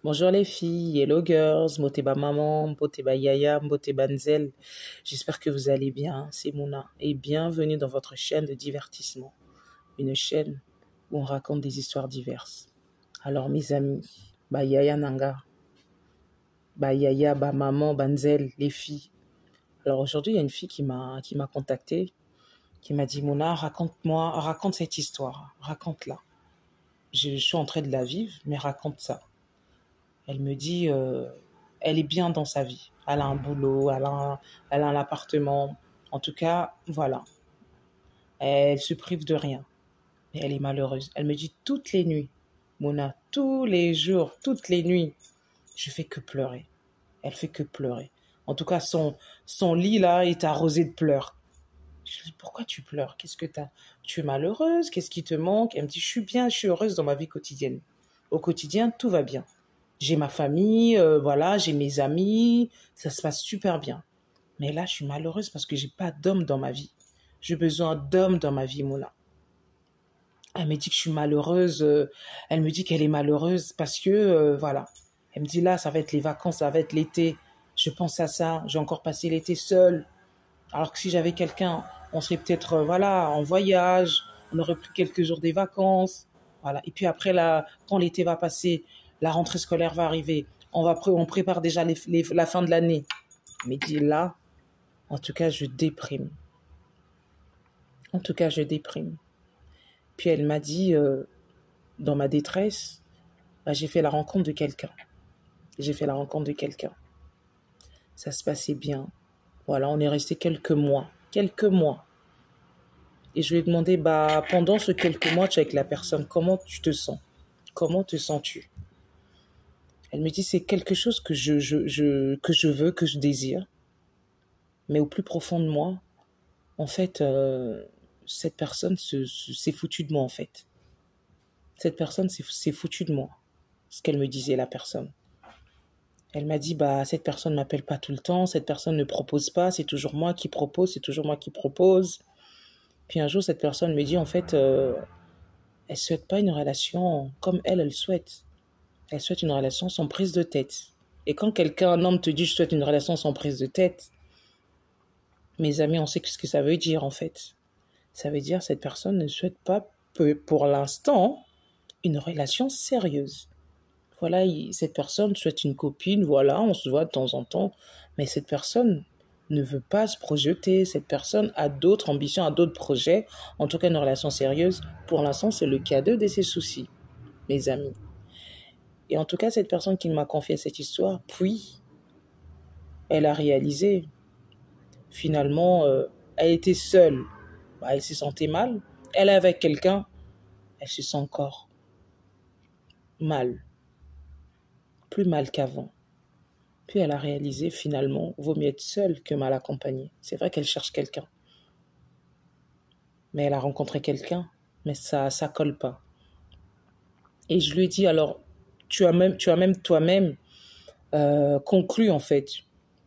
Bonjour les filles, hello girls, moteba maman, moteba yaya, moteba nzel. J'espère que vous allez bien, c'est Mouna et bienvenue dans votre chaîne de divertissement. Une chaîne où on raconte des histoires diverses. Alors mes amis, ba yaya nanga, ba yaya, ba maman, ba nzel, les filles. Alors aujourd'hui il y a une fille qui m'a contactée, qui m'a dit Mouna, raconte cette histoire, raconte-la. Je suis en train de la vivre, mais raconte ça. Elle me dit, elle est bien dans sa vie. Elle a un boulot, elle a un appartement. En tout cas, voilà. Elle se prive de rien. Et elle est malheureuse. Elle me dit toutes les nuits, Mona, tous les jours, toutes les nuits, je fais que pleurer. Elle fait que pleurer. En tout cas, son lit là est arrosé de pleurs. Je lui dis, pourquoi tu pleures? Qu'est-ce que t'as? Tu es malheureuse? Qu'est-ce qui te manque? Elle me dit, je suis bien, je suis heureuse dans ma vie quotidienne. Au quotidien, tout va bien. J'ai ma famille, voilà, j'ai mes amis, ça se passe super bien. Mais là, je suis malheureuse parce que j'ai pas d'homme dans ma vie. J'ai besoin d'hommes dans ma vie, Moula. Elle me dit que je suis malheureuse, elle me dit qu'elle est malheureuse parce que, voilà. Elle me dit là, ça va être les vacances, ça va être l'été. Je pense à ça, j'ai encore passé l'été seule. Alors que si j'avais quelqu'un, on serait peut-être, voilà, en voyage, on aurait pris quelques jours des vacances. Voilà. Et puis après, là, quand l'été va passer, la rentrée scolaire va arriver. On prépare déjà la fin de l'année. Mais dit là, en tout cas, je déprime. En tout cas, je déprime. Puis elle m'a dit, dans ma détresse, bah, j'ai fait la rencontre de quelqu'un. J'ai fait la rencontre de quelqu'un. Ça se passait bien. Voilà, on est resté quelques mois. Quelques mois. Et je lui ai demandé, bah, pendant ce quelques mois, tu es avec la personne, comment tu te sens? Comment te sens-tu? Elle me dit, c'est quelque chose que que je veux, que je désire. Mais au plus profond de moi, en fait, cette personne s'est foutue de moi, en fait. Cette personne s'est foutue de moi. Ce qu'elle me disait, la personne. Elle m'a dit, bah, cette personne ne m'appelle pas tout le temps, cette personne ne propose pas, c'est toujours moi qui propose, c'est toujours moi qui propose. Puis un jour, cette personne me dit, en fait, elle souhaite pas une relation comme elle souhaite. Elle souhaite une relation sans prise de tête. Et quand un homme te dit, je souhaite une relation sans prise de tête, mes amis, on sait ce que ça veut dire, en fait. Ça veut dire, cette personne ne souhaite pas, pour l'instant, une relation sérieuse. Voilà, cette personne souhaite une copine, voilà, on se voit de temps en temps, mais cette personne ne veut pas se projeter, cette personne a d'autres ambitions, a d'autres projets, en tout cas une relation sérieuse. Pour l'instant, c'est le cadeau de ses soucis, mes amis. Et en tout cas, cette personne qui m'a confié cette histoire, puis, elle a réalisé, finalement, elle était seule, bah, elle se sentait mal, elle est avec quelqu'un, elle se sent encore mal, plus mal qu'avant. Puis elle a réalisé, finalement, vaut mieux être seule que mal accompagnée. C'est vrai qu'elle cherche quelqu'un. Mais elle a rencontré quelqu'un, mais ça colle pas. Et je lui ai dit, alors, tu as même toi-même conclu, en fait.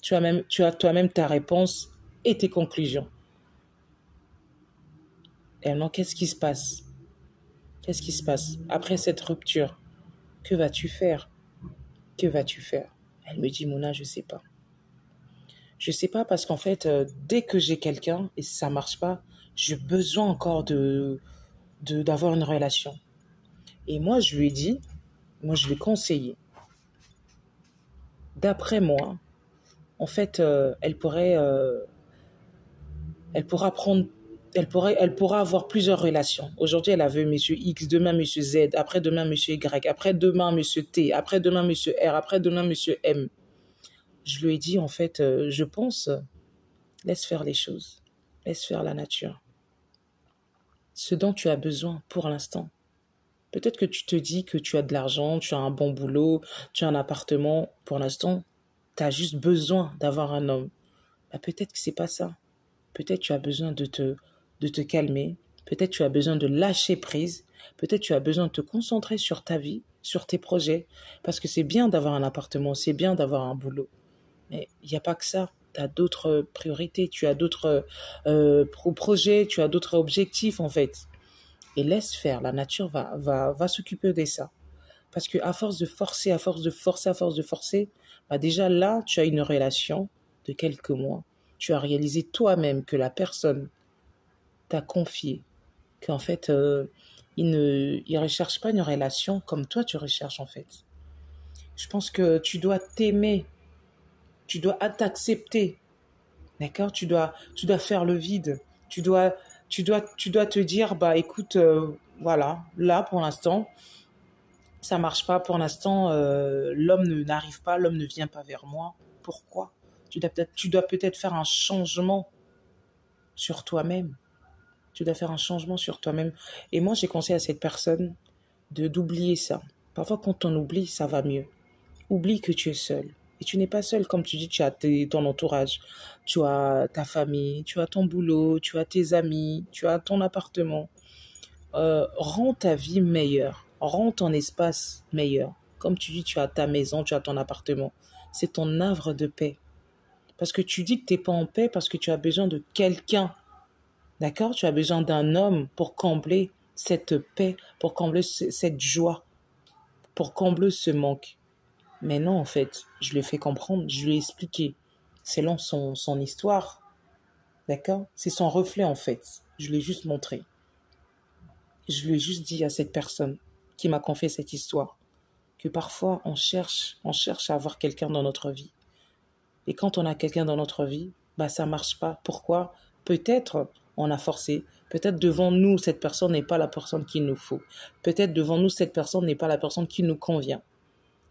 Tu as toi-même ta réponse et tes conclusions. Et maintenant, qu'est-ce qui se passe? Qu'est-ce qui se passe après cette rupture? Que vas-tu faire? Que vas-tu faire? Elle me dit, Mouna, je sais pas. Je sais pas parce qu'en fait, dès que j'ai quelqu'un et ça marche pas, j'ai besoin encore d'avoir une relation. Et moi, je lui ai dit, moi, je lui ai conseillé. D'après moi, en fait, elle pourra avoir plusieurs relations. Aujourd'hui, elle avait Monsieur X, demain Monsieur Z, après-demain Monsieur Y, après-demain Monsieur T, après-demain Monsieur R, après-demain Monsieur M. Je lui ai dit, en fait, je pense, laisse faire les choses. Laisse faire la nature. Ce dont tu as besoin pour l'instant. Peut-être que tu te dis que tu as de l'argent, tu as un bon boulot, tu as un appartement. Pour l'instant, tu as juste besoin d'avoir un homme. Bah, peut-être que c'est pas ça. Peut-être que tu as besoin de te calmer. Peut-être que tu as besoin de lâcher prise. Peut-être que tu as besoin de te concentrer sur ta vie, sur tes projets. Parce que c'est bien d'avoir un appartement, c'est bien d'avoir un boulot. Mais il n'y a pas que ça. Tu as d'autres priorités, tu as d'autres projets, tu as d'autres objectifs en fait. Et laisse faire, la nature va s'occuper de ça. Parce que à force de forcer, à force de forcer, à force de forcer, bah déjà là, tu as une relation de quelques mois. Tu as réalisé toi-même que la personne t'a confié, qu'en fait, il recherche pas une relation comme toi tu recherches en fait. Je pense que tu dois t'aimer, tu dois t'accepter, d'accord? Tu dois faire le vide. Tu dois te dire, bah écoute, voilà, là pour l'instant, ça marche pas. Pour l'instant, n'arrive pas, l'homme ne vient pas vers moi. Pourquoi? Tu dois peut-être faire un changement sur toi-même. Tu dois faire un changement sur toi-même. Et moi, j'ai conseillé à cette personne d'oublier ça. Parfois, quand on oublie, ça va mieux. Oublie que tu es seul. Et tu n'es pas seul, comme tu dis, tu as ton entourage, tu as ta famille, tu as ton boulot, tu as tes amis, tu as ton appartement. Rends ta vie meilleure, rends ton espace meilleur. Comme tu dis, tu as ta maison, tu as ton appartement. C'est ton havre de paix. Parce que tu dis que tu n'es pas en paix parce que tu as besoin de quelqu'un. D'accord? Tu as besoin d'un homme pour combler cette paix, pour combler cette joie, pour combler ce manque. Mais non, en fait, je lui ai fait comprendre, je lui ai expliqué. Selon son histoire, d'accord? C'est son reflet, en fait. Je lui ai juste montré. Je lui ai juste dit à cette personne qui m'a confié cette histoire que parfois on cherche à avoir quelqu'un dans notre vie. Et quand on a quelqu'un dans notre vie, bah ça marche pas. Pourquoi? Peut-être on a forcé. Peut-être devant nous, cette personne n'est pas la personne qu'il nous faut. Peut-être devant nous, cette personne n'est pas la personne qui nous convient.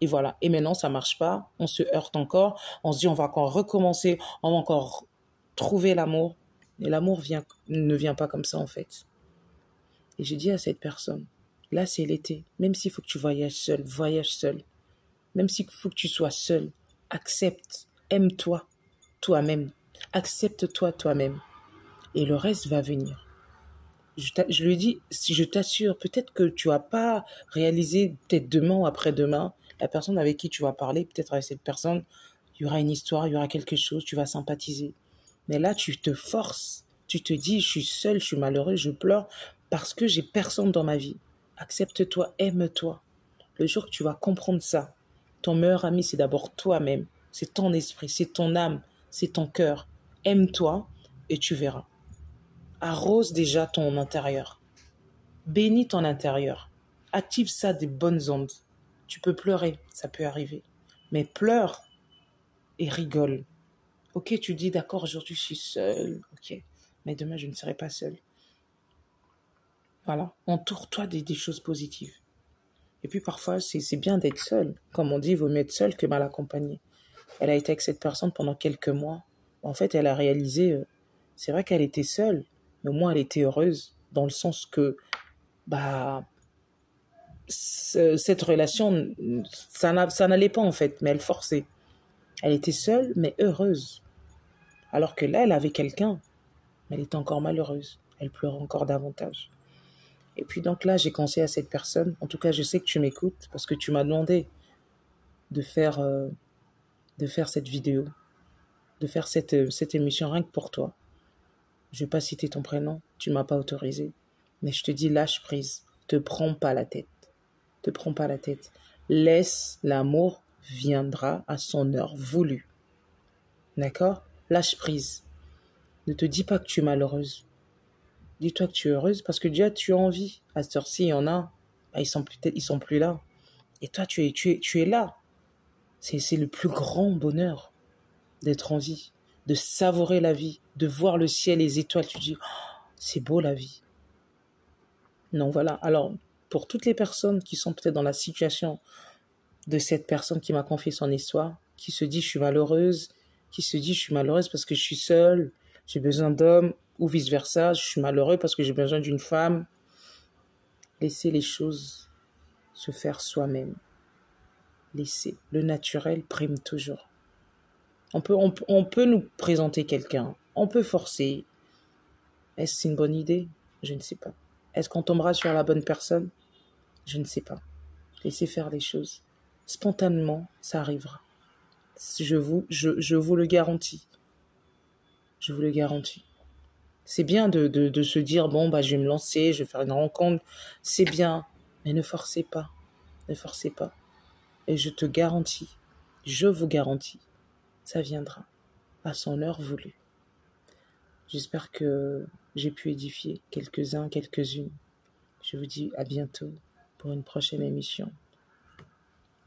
Et voilà. Et maintenant, ça marche pas. On se heurte encore. On se dit, on va encore recommencer. On va encore trouver l'amour. Et l'amour ne vient pas comme ça, en fait. Et j'ai dit à cette personne, là, c'est l'été. Même s'il faut que tu voyages seul, voyage seul. Même s'il faut que tu sois seul, accepte. Aime-toi, toi-même. Accepte-toi, toi-même. Et le reste va venir. Je lui dis, si je t'assure, peut-être que tu vas pas réaliser, peut-être demain ou après-demain, la personne avec qui tu vas parler, peut-être avec cette personne, il y aura une histoire, il y aura quelque chose, tu vas sympathiser. Mais là, tu te forces, tu te dis, je suis seule, je suis malheureuse, je pleure parce que j'ai personne dans ma vie. Accepte-toi, aime-toi. Le jour que tu vas comprendre ça, ton meilleur ami, c'est d'abord toi-même, c'est ton esprit, c'est ton âme, c'est ton cœur. Aime-toi et tu verras. Arrose déjà ton intérieur. Bénis ton intérieur. Active ça des bonnes ondes. Tu peux pleurer, ça peut arriver. Mais pleure et rigole. Ok, tu dis d'accord, aujourd'hui je suis seule. Ok, mais demain je ne serai pas seule. Voilà, entoure-toi des choses positives. Et puis parfois, c'est bien d'être seule. Comme on dit, il vaut mieux être seule que mal accompagnée. Elle a été avec cette personne pendant quelques mois. En fait, elle a réalisé, c'est vrai qu'elle était seule, mais au moins elle était heureuse, dans le sens que bah, cette relation, ça n'allait pas en fait, mais elle forçait. Elle était seule, mais heureuse. Alors que là, elle avait quelqu'un, mais elle était encore malheureuse. Elle pleurait encore davantage. Et puis donc là, j'ai conseillé à cette personne, en tout cas, je sais que tu m'écoutes, parce que tu m'as demandé de faire cette vidéo, de faire cette émission rien que pour toi. Je ne vais pas citer ton prénom, tu ne m'as pas autorisé. Mais je te dis, lâche prise, te prends pas la tête. Te prends pas la tête. Laisse, l'amour viendra à son heure voulue. D'accord? Lâche prise. Ne te dis pas que tu es malheureuse. Dis-toi que tu es heureuse parce que déjà tu as envie. À cette heure-ci, il y en a, bah, ils sont plus là. Et toi, tu es là. C'est le plus grand bonheur d'être en vie, de savourer la vie, de voir le ciel, les étoiles. Tu te dis, oh, c'est beau la vie. Non, voilà. Alors, pour toutes les personnes qui sont peut-être dans la situation de cette personne qui m'a confié son histoire, qui se dit je suis malheureuse, qui se dit je suis malheureuse parce que je suis seule, j'ai besoin d'hommes, ou vice-versa, je suis malheureux parce que j'ai besoin d'une femme. Laissez les choses se faire soi-même. Laissez. Le naturel prime toujours. On peut nous présenter quelqu'un, on peut forcer. Est-ce une bonne idée? Je ne sais pas. Est-ce qu'on tombera sur la bonne personne? Je ne sais pas. Laissez faire les choses. Spontanément, ça arrivera. Je vous le garantis. Je vous le garantis. C'est bien de se dire, bon, bah, je vais me lancer, je vais faire une rencontre. C'est bien, mais ne forcez pas. Ne forcez pas. Et je te garantis, je vous garantis, ça viendra à son heure voulue. J'espère que j'ai pu édifier quelques-uns, quelques-unes. Je vous dis à bientôt pour une prochaine émission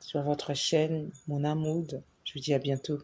sur votre chaîne Mon Amoud. Je vous dis à bientôt.